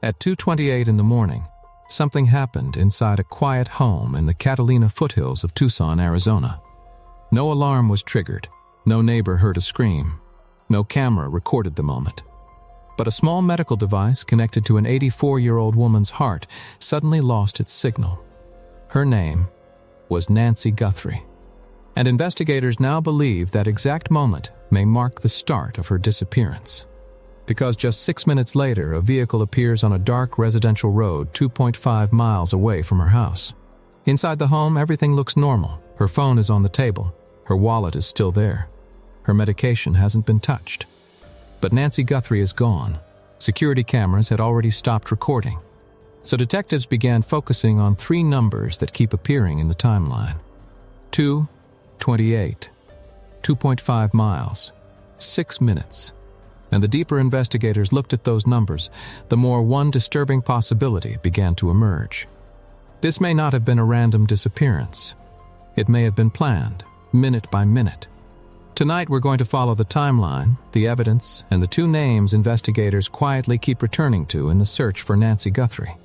At 2:28 in the morning, something happened inside a quiet home in the 𝐂𝐇𝐀𝐏 foothills of Tucson, Arizona. No alarm was triggered, no neighbor heard a scream, no camera recorded the moment. But a small medical device connected to an 84-year-old woman's heart suddenly lost its signal. Her name was Nancy Guthrie, and investigators now believe that exact moment may mark the start of her disappearance. Because just 6 minutes later, a vehicle appears on a dark residential road 2.5 miles away from her house. Inside the home, everything looks normal. Her phone is on the table. Her wallet is still there. Her medication hasn't been touched. But Nancy Guthrie is gone. Security cameras had already stopped recording. So detectives began focusing on 3 numbers that keep appearing in the timeline. 2:28, 2.5 miles, 6 minutes. And the deeper investigators looked at those numbers, the more one disturbing possibility began to emerge. This may not have been a random disappearance. It may have been planned, minute by minute. Tonight we're going to follow the timeline, the evidence, and the 2 names investigators quietly keep returning to in the search for Nancy Guthrie.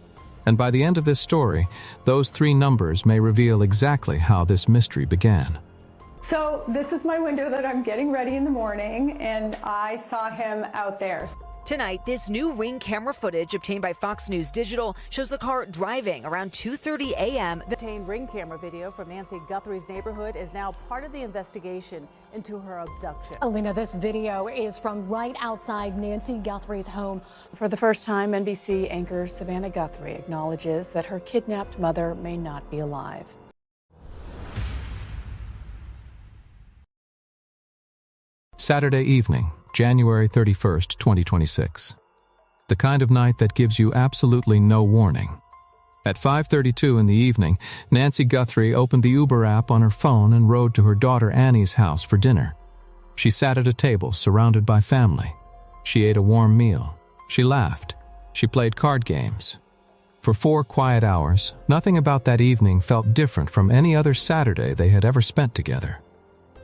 And by the end of this story, those 3 numbers may reveal exactly how this mystery began. So this is my window that I'm getting ready in the morning, and I saw him out there. Tonight, this new Ring camera footage obtained by Fox News Digital shows the car driving around 2:30 a.m. The obtained Ring camera video from Nancy Guthrie's neighborhood is now part of the investigation into her abduction. Alina, this video is from right outside Nancy Guthrie's home. For the first time, NBC anchor Savannah Guthrie acknowledges that her kidnapped mother may not be alive. Saturday evening, January 31st, 2026. The kind of night that gives you absolutely no warning. At 5:32 in the evening, Nancy Guthrie opened the Uber app on her phone and rode to her daughter Annie's house for dinner. She sat at a table surrounded by family. She ate a warm meal. She laughed. She played card games. For 4 quiet hours, nothing about that evening felt different from any other Saturday they had ever spent together.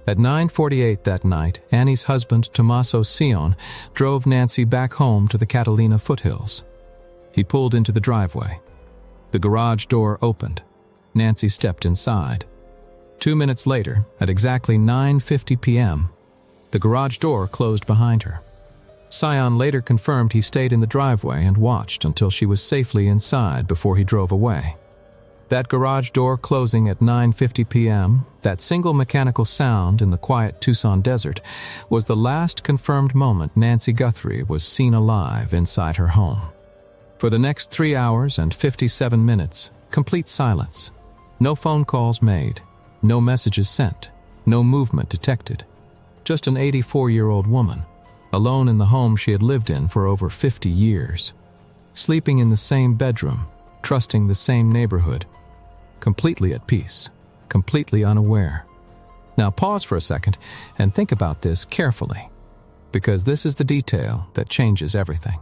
At 9:48 that night, Annie's husband, Tommaso Sion, drove Nancy back home to the 𝐂𝐇𝐀𝐏 foothills. He pulled into the driveway. The garage door opened. Nancy stepped inside. 2 minutes later, at exactly 9:50 p.m., the garage door closed behind her. Sion later confirmed he stayed in the driveway and watched until she was safely inside before he drove away. That garage door closing at 9:50 p.m., that single mechanical sound in the quiet Tucson desert, was the last confirmed moment Nancy Guthrie was seen alive inside her home. For the next 3 hours and 57 minutes, complete silence. No phone calls made, no messages sent, no movement detected. Just an 84-year-old woman, alone in the home she had lived in for over 50 years. Sleeping in the same bedroom, trusting the same neighborhood, completely at peace, completely unaware. Now pause for a second and think about this carefully, because this is the detail that changes everything.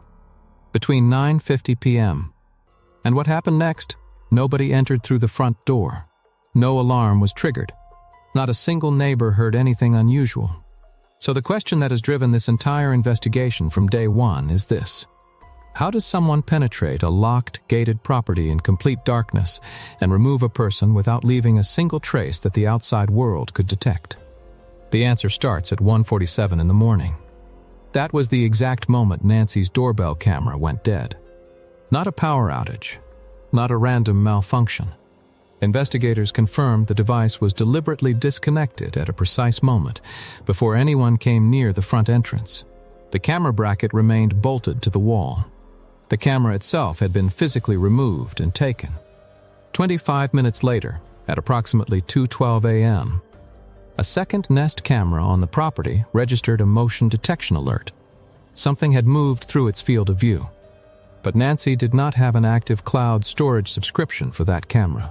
Between 9:50 p.m. and what happened next, nobody entered through the front door. No alarm was triggered. Not a single neighbor heard anything unusual. So the question that has driven this entire investigation from day one is this: how does someone penetrate a locked, gated property in complete darkness and remove a person without leaving a single trace that the outside world could detect? The answer starts at 1:47 in the morning. That was the exact moment Nancy's doorbell camera went dead. Not a power outage, not a random malfunction. Investigators confirmed the device was deliberately disconnected at a precise moment before anyone came near the front entrance. The camera bracket remained bolted to the wall. The camera itself had been physically removed and taken. 25 minutes later, at approximately 2:12 a.m., a second Nest camera on the property registered a motion detection alert. Something had moved through its field of view. But Nancy did not have an active cloud storage subscription for that camera.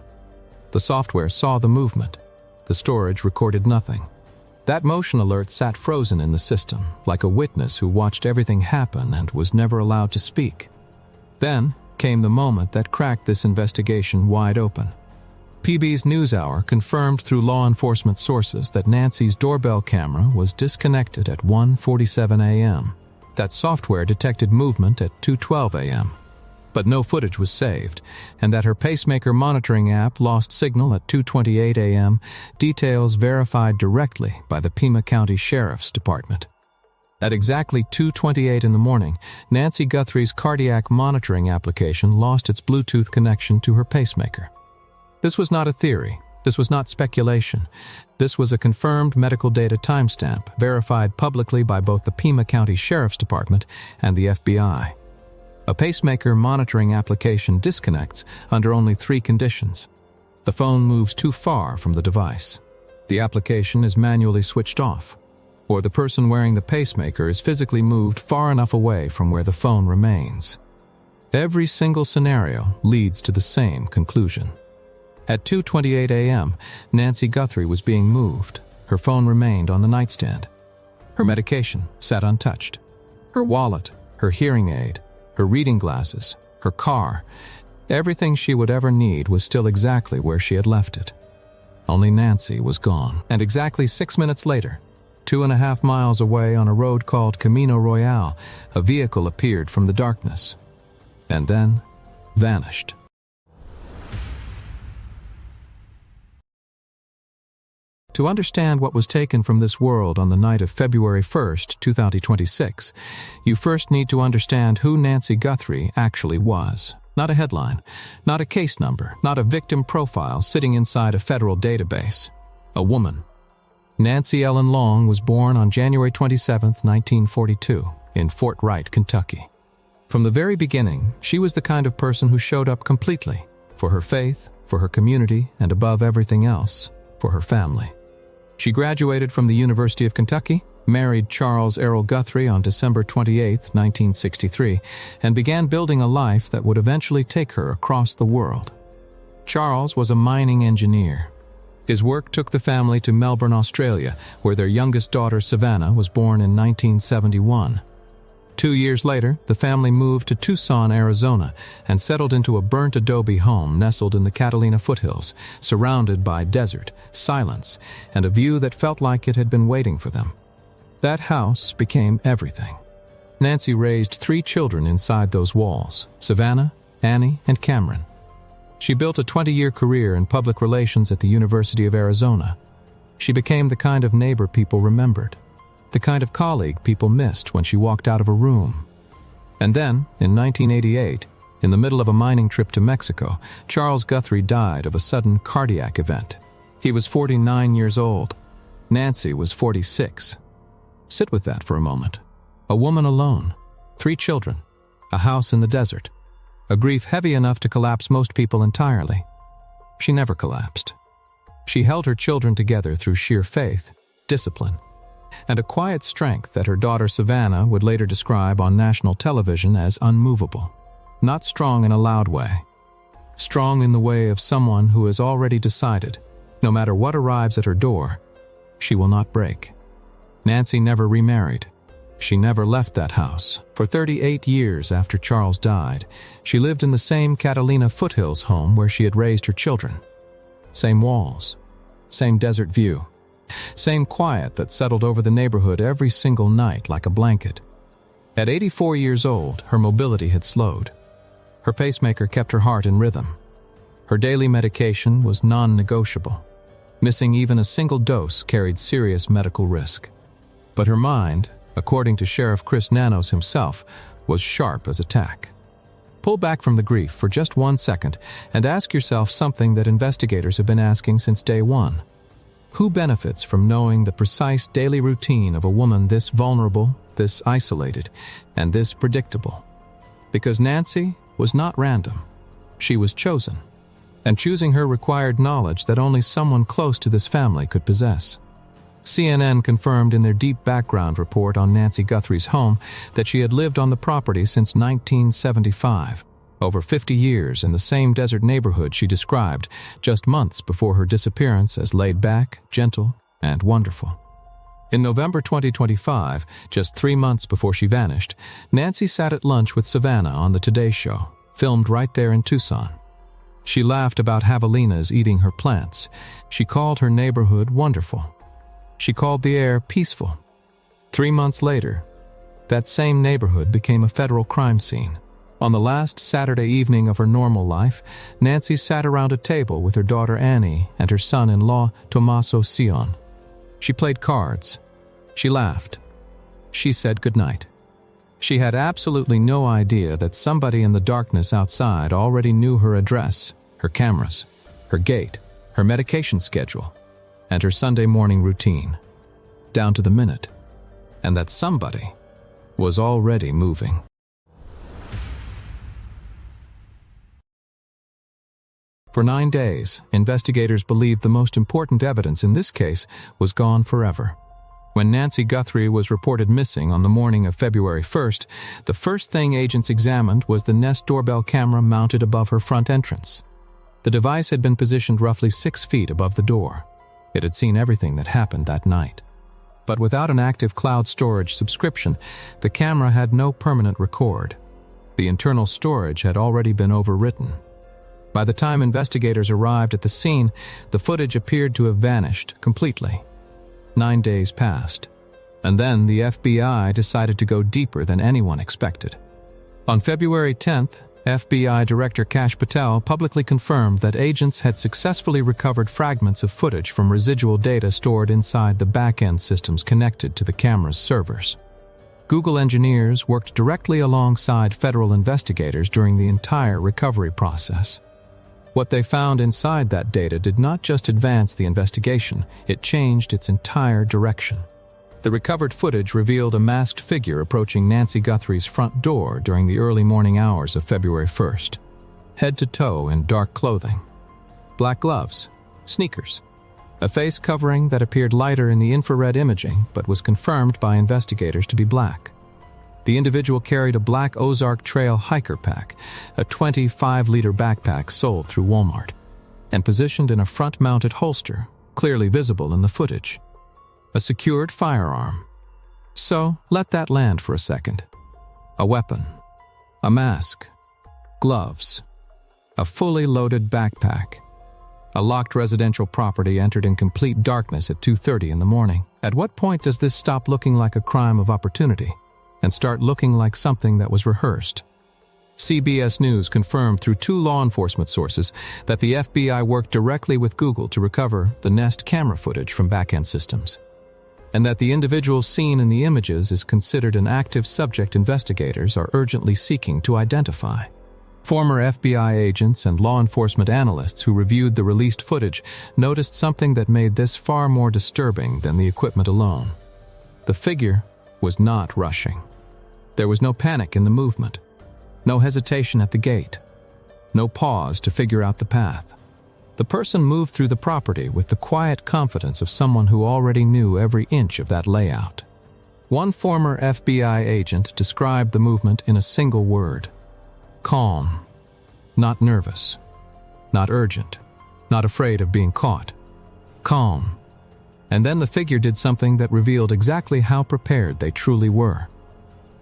The software saw the movement. The storage recorded nothing. That motion alert sat frozen in the system, like a witness who watched everything happen and was never allowed to speak. Then came the moment that cracked this investigation wide open. PB's NewsHour confirmed through law enforcement sources that Nancy's doorbell camera was disconnected at 1:47 a.m. That software detected movement at 2:12 a.m. but no footage was saved, and that her pacemaker monitoring app lost signal at 2:28 a.m., details verified directly by the 𝐂𝐇𝐀𝐏 County Sheriff's Department. At exactly 2:28 in the morning, Nancy Guthrie's cardiac monitoring application lost its Bluetooth connection to her pacemaker. This was not a theory. This was not speculation. This was a confirmed medical data timestamp, verified publicly by both the 𝐂𝐇𝐀 County Sheriff's Department and the FBI. A pacemaker monitoring application disconnects under only 3 conditions. The phone moves too far from the device. The application is manually switched off, or the person wearing the pacemaker is physically moved far enough away from where the phone remains. Every single scenario leads to the same conclusion. At 2:28 a.m., Nancy Guthrie was being moved. Her phone remained on the nightstand. Her medication sat untouched. Her wallet, her hearing aid, her reading glasses, her car, everything she would ever need was still exactly where she had left it. Only Nancy was gone. And exactly 6 minutes later, 2.5 miles away on a road called Camino Royale, a vehicle appeared from the darkness, and then vanished. To understand what was taken from this world on the night of February 1st, 2026, you first need to understand who Nancy Guthrie actually was. Not a headline, not a case number, not a victim profile sitting inside a federal database. A woman. Nancy Ellen Long was born on January 27, 1942, in Fort Wright, Kentucky. From the very beginning, she was the kind of person who showed up completely, for her faith, for her community, and above everything else, for her family. She graduated from the University of Kentucky, married Charles Errol Guthrie on December 28, 1963, and began building a life that would eventually take her across the world. Charles was a mining engineer. His work took the family to Melbourne, Australia, where their youngest daughter, Savannah, was born in 1971. 2 years later, the family moved to Tucson, Arizona, and settled into a burnt adobe home nestled in the Catalina foothills, surrounded by desert, silence, and a view that felt like it had been waiting for them. That house became everything. Nancy raised 3 children inside those walls: Savannah, Annie, and Cameron. She built a 20-year career in public relations at the University of Arizona. She became the kind of neighbor people remembered, the kind of colleague people missed when she walked out of a room. And then, in 1988, in the middle of a mining trip to Mexico, Charles Guthrie died of a sudden cardiac event. He was 49 years old. Nancy was 46. Sit with that for a moment. A woman alone, 3 children, a house in the desert, a grief heavy enough to collapse most people entirely. She never collapsed. She held her children together through sheer faith, discipline, and a quiet strength that her daughter Savannah would later describe on national television as unmovable. Not strong in a loud way. Strong in the way of someone who has already decided, no matter what arrives at her door, she will not break. Nancy never remarried. She never left that house. For 38 years after Charles died, she lived in the same Catalina foothills home where she had raised her children. Same walls, same desert view, same quiet that settled over the neighborhood every single night like a blanket. At 84 years old, her mobility had slowed. Her pacemaker kept her heart in rhythm. Her daily medication was non-negotiable. Missing even a single dose carried serious medical risk. But her mind, according to Sheriff Chris Nanos himself, was sharp as a tack. Pull back from the grief for just 1 second and ask yourself something that investigators have been asking since day one. Who benefits from knowing the precise daily routine of a woman this vulnerable, this isolated, and this predictable? Because Nancy was not random. She was chosen. And choosing her required knowledge that only someone close to this family could possess. CNN confirmed in their deep background report on Nancy Guthrie's home that she had lived on the property since 1975. Over 50 years in the same desert neighborhood she described just months before her disappearance as laid back, gentle, and wonderful. In November 2025, just 3 months before she vanished, Nancy sat at lunch with Savannah on the Today Show, filmed right there in Tucson. She laughed about javelinas eating her plants. She called her neighborhood wonderful. She called the air peaceful. 3 months later, that same neighborhood became a federal crime scene. On the last Saturday evening of her normal life, Nancy sat around a table with her daughter Annie and her son-in-law Tommaso Sion. She played cards. She laughed. She said goodnight. She had absolutely no idea that somebody in the darkness outside already knew her address, her cameras, her gait, her medication schedule, and her Sunday morning routine, down to the minute, and that somebody was already moving. For 9 days, investigators believed the most important evidence in this case was gone forever. When Nancy Guthrie was reported missing on the morning of February 1st, the first thing agents examined was the Nest doorbell camera mounted above her front entrance. The device had been positioned roughly 6 feet above the door. It had seen everything that happened that night. But without an active cloud storage subscription, the camera had no permanent record. The internal storage had already been overwritten. By the time investigators arrived at the scene, the footage appeared to have vanished completely. 9 days passed, and then the FBI decided to go deeper than anyone expected. On February 10th, FBI Director Kash Patel publicly confirmed that agents had successfully recovered fragments of footage from residual data stored inside the back-end systems connected to the camera's servers. Google engineers worked directly alongside federal investigators during the entire recovery process. What they found inside that data did not just advance the investigation, it changed its entire direction. The recovered footage revealed a masked figure approaching Nancy Guthrie's front door during the early morning hours of February 1st. Head to toe in dark clothing. Black gloves, sneakers. A face covering that appeared lighter in the infrared imaging but was confirmed by investigators to be black. The individual carried a black Ozark Trail hiker pack, a 25-liter backpack sold through Walmart, and positioned in a front-mounted holster, clearly visible in the footage. A secured firearm. So, let that land for a second. A weapon. A mask. Gloves. A fully loaded backpack. A locked residential property entered in complete darkness at 2:30 in the morning. At what point does this stop looking like a crime of opportunity and start looking like something that was rehearsed? CBS News confirmed through 2 law enforcement sources that the FBI worked directly with Google to recover the Nest camera footage from back-end systems, and that the individual seen in the images is considered an active subject investigators are urgently seeking to identify. Former FBI agents and law enforcement analysts who reviewed the released footage noticed something that made this far more disturbing than the equipment alone. The figure was not rushing. There was no panic in the movement, no hesitation at the gate, no pause to figure out the path. The person moved through the property with the quiet confidence of someone who already knew every inch of that layout. One former FBI agent described the movement in a single word: calm. Not nervous, not urgent, not afraid of being caught. Calm. And then the figure did something that revealed exactly how prepared they truly were.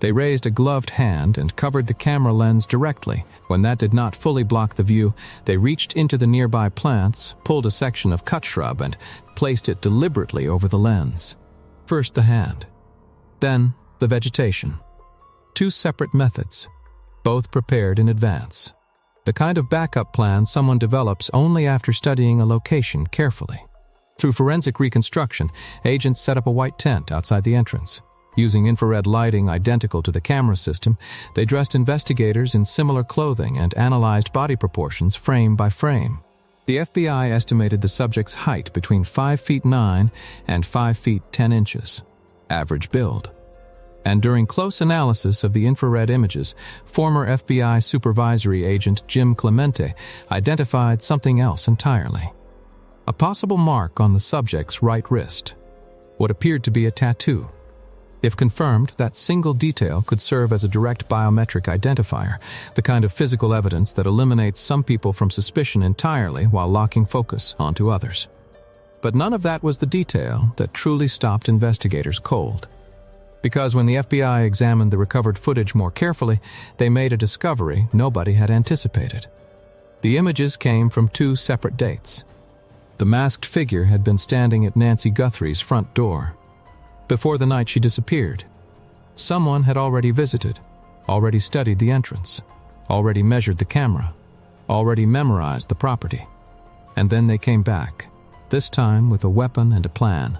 They raised a gloved hand and covered the camera lens directly. When that did not fully block the view, they reached into the nearby plants, pulled a section of cut shrub, and placed it deliberately over the lens. First the hand, then the vegetation. 2 separate methods, both prepared in advance. The kind of backup plan someone develops only after studying a location carefully. Through forensic reconstruction, agents set up a white tent outside the entrance. Using infrared lighting identical to the camera system, they dressed investigators in similar clothing and analyzed body proportions frame by frame. The FBI estimated the subject's height between 5 feet 9 and 5 feet 10 inches, average build. And during close analysis of the infrared images, former FBI supervisory agent Jim Clemente identified something else entirely. A possible mark on the subject's right wrist, what appeared to be a tattoo. If confirmed, that single detail could serve as a direct biometric identifier, the kind of physical evidence that eliminates some people from suspicion entirely while locking focus onto others. But none of that was the detail that truly stopped investigators cold. Because when the FBI examined the recovered footage more carefully, they made a discovery nobody had anticipated. The images came from 2 separate dates. The masked figure had been standing at Nancy Guthrie's front door before the night she disappeared. Someone had already visited, already studied the entrance. already measured the camera, already memorized the property. And then they came back, this time with a weapon and a plan.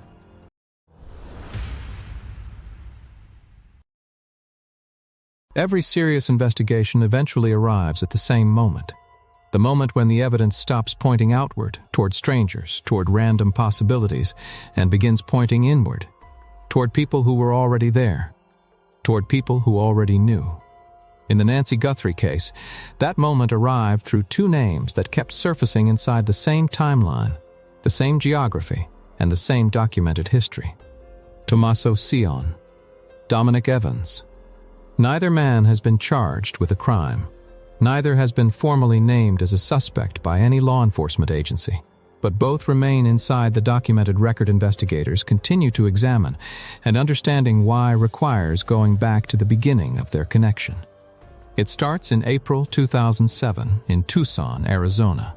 Every serious investigation eventually arrives at the same moment. The moment when the evidence stops pointing outward, toward strangers, toward random possibilities, and begins pointing inward, toward people who were already there, toward people who already knew. In the Nancy Guthrie case, that moment arrived through two names that kept surfacing inside the same timeline, the same geography, and the same documented history. Tommaso Cion, Dominic Evans. Neither man has been charged with a crime. Neither has been formally named as a suspect by any law enforcement agency, but both remain inside the documented record investigators continue to examine, and understanding why requires going back to the beginning of their connection. It starts in April 2007 in Tucson, Arizona.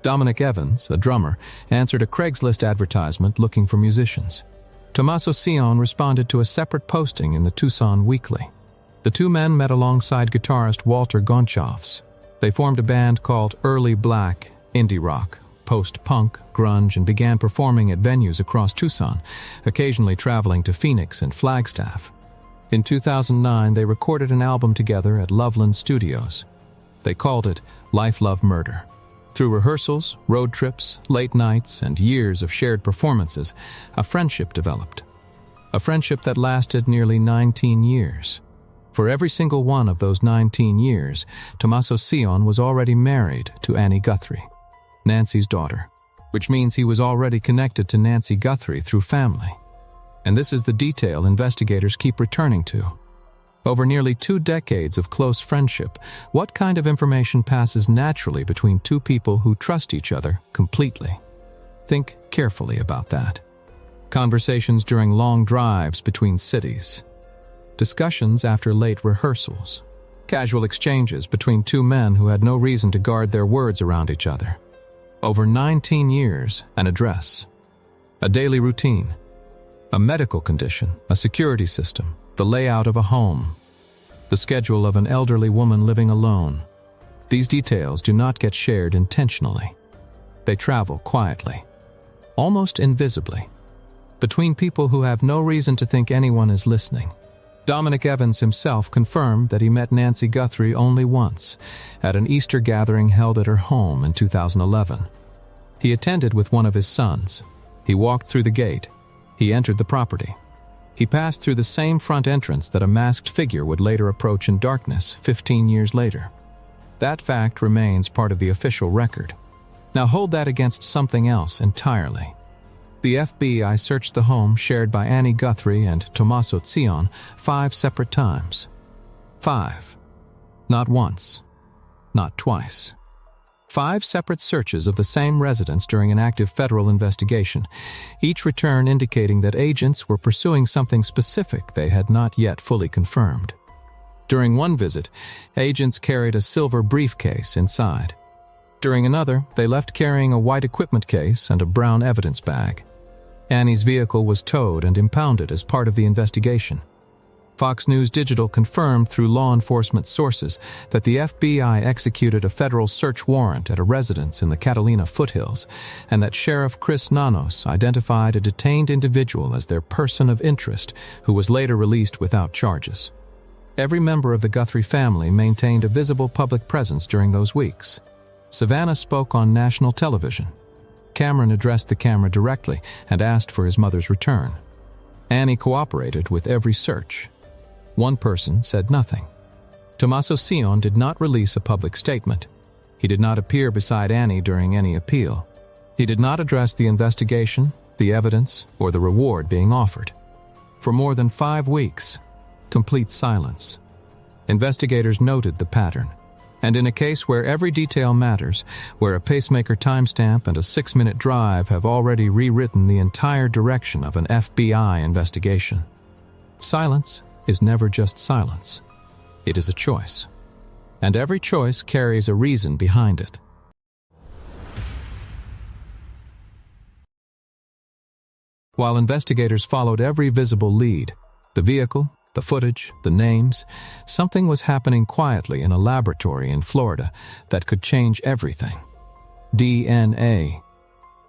Dominic Evans, a drummer, answered a Craigslist advertisement looking for musicians. Tommaso Cion responded to a separate posting in the Tucson Weekly. The two men met alongside guitarist Walter Gonchoffs. They formed a band called Early Black, indie rock, post-punk, grunge, and began performing at venues across Tucson, occasionally traveling to Phoenix and Flagstaff. In 2009, they recorded an album together at Loveland Studios. They called it Life, Love, Murder. Through rehearsals, road trips, late nights, and years of shared performances, a friendship developed. A friendship that lasted nearly 19 years. For every single one of those 19 years, Tommaso Cion was already married to Annie Guthrie, Nancy's daughter, which means he was already connected to Nancy Guthrie through family. And this is the detail investigators keep returning to. Over nearly 2 decades of close friendship, what kind of information passes naturally between two people who trust each other completely? Think carefully about that. Conversations during long drives between cities. Discussions after late rehearsals. Casual exchanges between two men who had no reason to guard their words around each other. Over 19 years, an address. A daily routine. A medical condition, a security system, the layout of a home. The schedule of an elderly woman living alone. These details do not get shared intentionally. They travel quietly, almost invisibly, between people who have no reason to think anyone is listening. Dominic Evans himself confirmed that he met Nancy Guthrie only once, at an Easter gathering held at her home in 2011. He attended with one of his sons. He walked through the gate. He entered the property. He passed through the same front entrance that a masked figure would later approach in darkness 15 years later. That fact remains part of the official record. Now hold that against something else entirely. The FBI searched the home shared by Annie Guthrie and Tommaso Cion 5 separate times. 5. Not once. Not twice. 5 separate searches of the same residence during an active federal investigation, each return indicating that agents were pursuing something specific they had not yet fully confirmed. During one visit, agents carried a silver briefcase inside. During another, they left carrying a white equipment case and a brown evidence bag. Annie's vehicle was towed and impounded as part of the investigation. Fox News Digital confirmed through law enforcement sources that the FBI executed a federal search warrant at a residence in the Catalina foothills, and that Sheriff Chris Nanos identified a detained individual as their person of interest who was later released without charges. Every member of the Guthrie family maintained a visible public presence during those weeks. Savannah spoke on national television. Cameron addressed the camera directly and asked for his mother's return. Annie cooperated with every search. One person said nothing. Tommaso Cion did not release a public statement. He did not appear beside Annie during any appeal. He did not address the investigation, the evidence, or the reward being offered. For more than 5 weeks, complete silence. Investigators noted the pattern. And in a case where every detail matters, where a pacemaker timestamp and a 6-minute drive have already rewritten the entire direction of an FBI investigation, silence is never just silence. It is a choice. And every choice carries a reason behind it. While investigators followed every visible lead, the vehicle, The footage, the names, something was happening quietly in a laboratory in Florida that could change everything. DNA.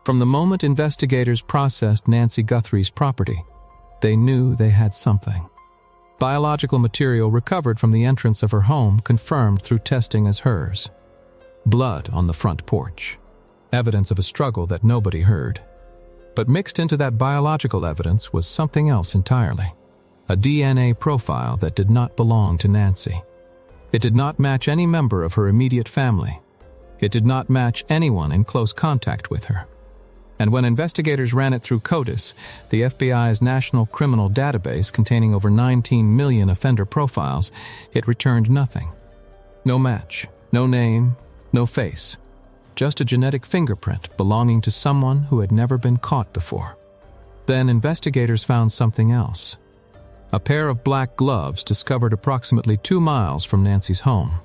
From the moment investigators processed Nancy Guthrie's property, they knew they had something. Biological material recovered from the entrance of her home confirmed through testing as hers. Blood on the front porch. Evidence of a struggle that nobody heard. But mixed into that biological evidence was something else entirely. A DNA profile that did not belong to Nancy. It did not match any member of her immediate family. It did not match anyone in close contact with her. And when investigators ran it through CODIS, the FBI's national criminal database containing over 19 million offender profiles, it returned nothing. No match, no name, no face. Just a genetic fingerprint belonging to someone who had never been caught before. Then investigators found something else. A pair of black gloves discovered approximately 2 miles from Nancy's home.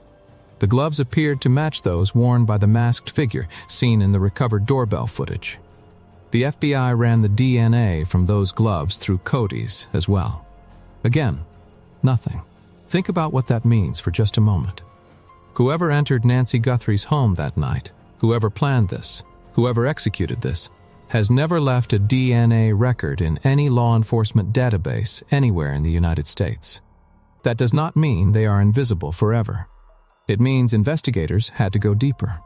The gloves appeared to match those worn by the masked figure seen in the recovered doorbell footage. The FBI ran the DNA from those gloves through CODIS as well. Again, nothing. Think about what that means for just a moment. Whoever entered Nancy Guthrie's home that night, whoever planned this, whoever executed this, has never left a DNA record in any law enforcement database anywhere in the United States. That does not mean they are invisible forever. It means investigators had to go deeper.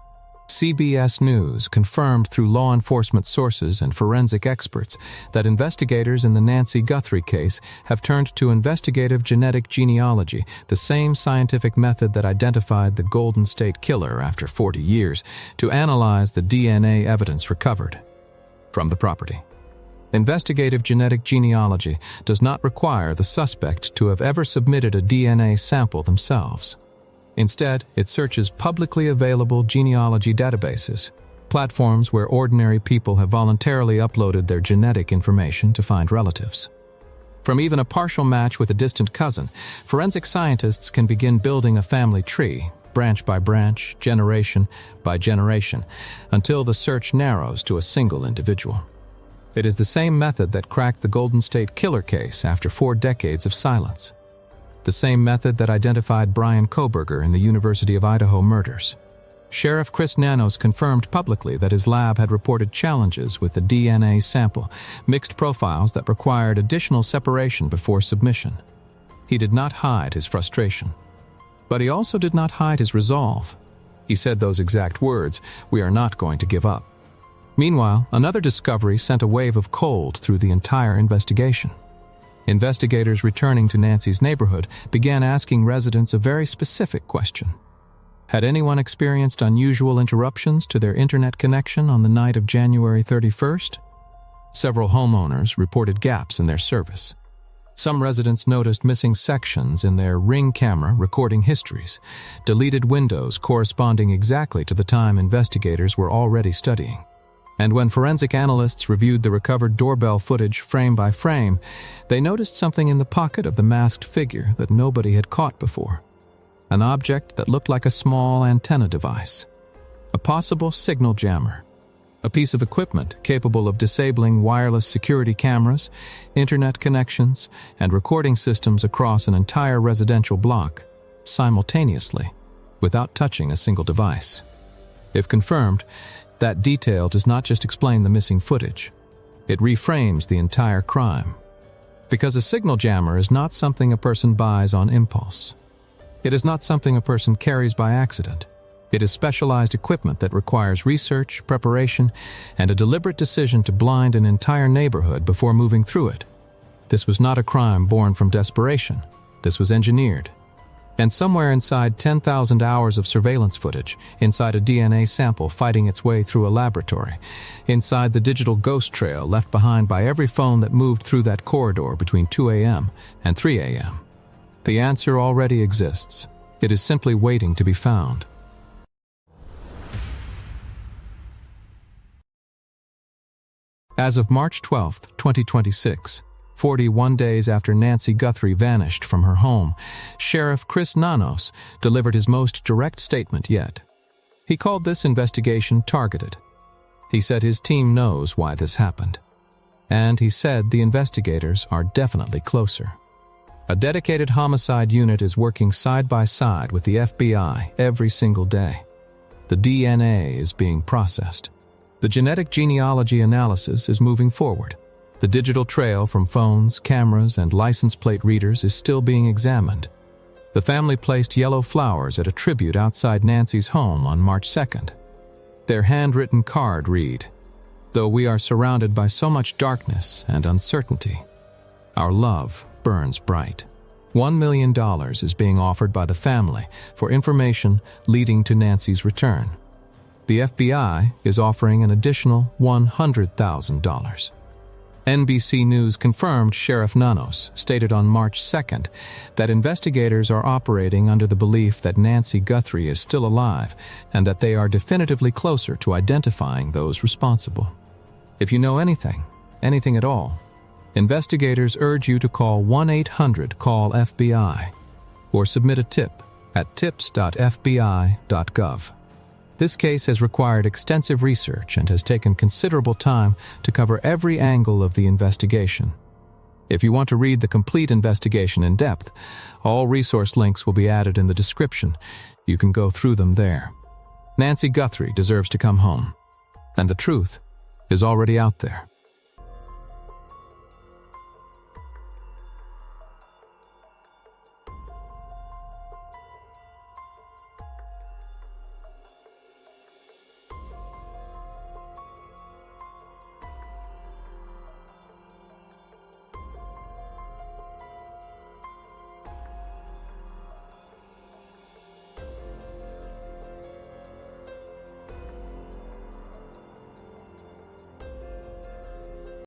CBS News confirmed through law enforcement sources and forensic experts that investigators in the Nancy Guthrie case have turned to investigative genetic genealogy, the same scientific method that identified the Golden State Killer after 40 years, to analyze the DNA evidence recovered from the property. Investigative genetic genealogy does not require the suspect to have ever submitted a DNA sample themselves. Instead, it searches publicly available genealogy databases, platforms where ordinary people have voluntarily uploaded their genetic information to find relatives. From even a partial match with a distant cousin, forensic scientists can begin building a family tree, branch by branch, generation by generation, until the search narrows to a single individual. It is the same method that cracked the Golden State Killer case after 4 decades of silence. The same method that identified Bryan Kohberger in the University of Idaho murders. Sheriff Chris Nanos confirmed publicly that his lab had reported challenges with the DNA sample, mixed profiles that required additional separation before submission. He did not hide his frustration. But he also did not hide his resolve. He said those exact words, "We are not going to give up." Meanwhile, another discovery sent a wave of cold through the entire investigation. Investigators returning to Nancy's neighborhood began asking residents a very specific question. Had anyone experienced unusual interruptions to their internet connection on the night of January 31st? Several homeowners reported gaps in their service. Some residents noticed missing sections in their Ring camera recording histories, deleted windows corresponding exactly to the time investigators were already studying. And when forensic analysts reviewed the recovered doorbell footage frame by frame, they noticed something in the pocket of the masked figure that nobody had caught before. An object that looked like a small antenna device. A possible signal jammer. A piece of equipment capable of disabling wireless security cameras, internet connections, and recording systems across an entire residential block, simultaneously, without touching a single device. If confirmed, that detail does not just explain the missing footage. It reframes the entire crime. Because a signal jammer is not something a person buys on impulse. It is not something a person carries by accident. It is specialized equipment that requires research, preparation, and a deliberate decision to blind an entire neighborhood before moving through it. This was not a crime born from desperation. This was engineered. And somewhere inside 10,000 hours of surveillance footage, inside a DNA sample fighting its way through a laboratory, inside the digital ghost trail left behind by every phone that moved through that corridor between 2 a.m. and 3 a.m., the answer already exists. It is simply waiting to be found. As of March 12, 2026, 41 days after Nancy Guthrie vanished from her home, Sheriff Chris Nanos delivered his most direct statement yet. He called this investigation targeted. He said his team knows why this happened. And he said the investigators are definitely closer. A dedicated homicide unit is working side by side with the FBI every single day. The DNA is being processed. The genetic genealogy analysis is moving forward. The digital trail from phones, cameras, and license plate readers is still being examined. The family placed yellow flowers at a tribute outside Nancy's home on March 2nd. Their handwritten card read, "Though we are surrounded by so much darkness and uncertainty, our love burns bright." $1 million is being offered by the family for information leading to Nancy's return. The FBI is offering an additional $100,000. NBC News confirmed Sheriff Nanos stated on March 2nd that investigators are operating under the belief that Nancy Guthrie is still alive and that they are definitively closer to identifying those responsible. If you know anything at all, investigators urge you to call 1-800-CALL-FBI or submit a tip at tips.fbi.gov. This case has required extensive research and has taken considerable time to cover every angle of the investigation. If you want to read the complete investigation in depth, all resource links will be added in the description. You can go through them there. Nancy Guthrie deserves to come home, and the truth is already out there.